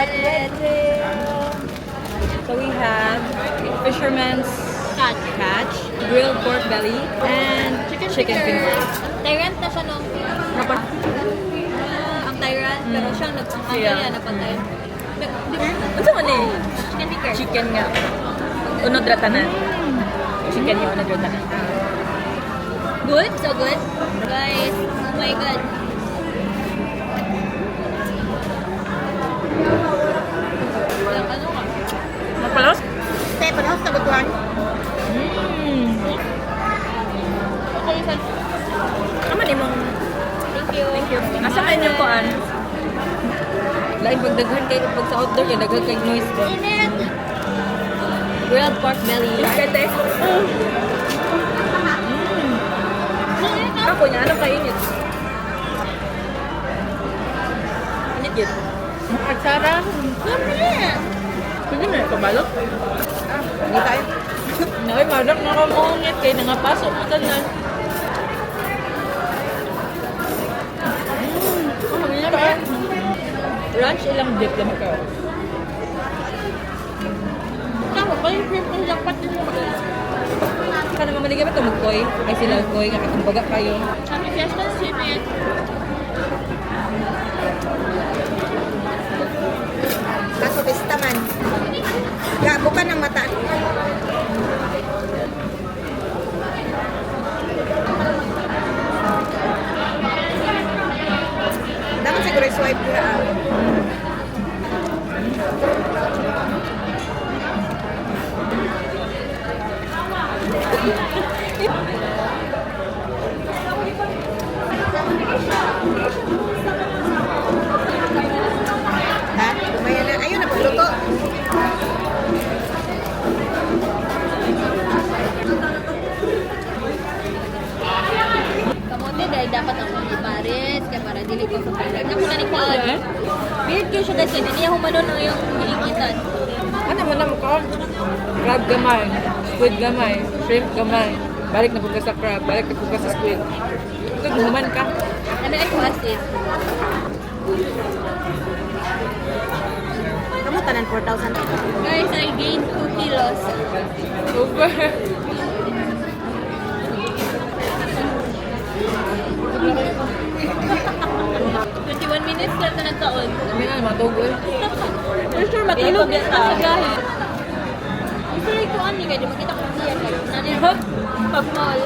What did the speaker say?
Red tail. So we have fisherman's catch, grilled pork belly, and chicken finger. Tyrant na siya nung ang tyrant, pero siyang nagpangkaya na pantay. Ano man eh? Chicken finger. Chicken nga. Unod ratanan. Chicken nga, unod ratanan. Good? So good? Guys, oh my god. Ano ka? Mapalos? Te, panahos na butuan. Okay, sir. Naman imong Thank you. thank you. Asa kayo yung kuan? Lain pag daghan kayo pag sa outdoor kay daghan kay noise ba? Init! Grilled pork belly. Kete. Ako niya ano kainit? Init yun. Atsara. Pwede na kabalot. Hindi tayo. Ay, madak na kamungit kay nangapasok mo tanan. Ranch ilang dip lang ka. Tama ba yung shrimp ng jackpot din mo? Kana mamaligay ba ito magkoy? Ay sila koy, nga katumbaga kayo. Sabi fiesta sipin. Kaso pista man. Gago ka ng mata. Dapat siguro swipe ko na. Ha? Kumaya na. Ayun na, pagluto. Kamote dahil dapat ang mga pares kaya para dili ko sa paglag. Ako na ni Kuan. Weird kayo siya guys, kaya hindi niya humano ng yung hihigitan. Ano mo na mo ka? Crab gamay, squid gamay, shrimp gamay. Balik na po ka sa crab, balik na po ka sa squid. Ito, gumaman ka. Ano ay kuasin? Kamu tanan 4,000. Guys, I gained 2 kilos. Over. 21 minutes lang na taon. Sabi nga, matugoy. For sure, matulog yan sa gahe. Gusto rin kuan ni kaya di makita ko siya. Nani, pag mall.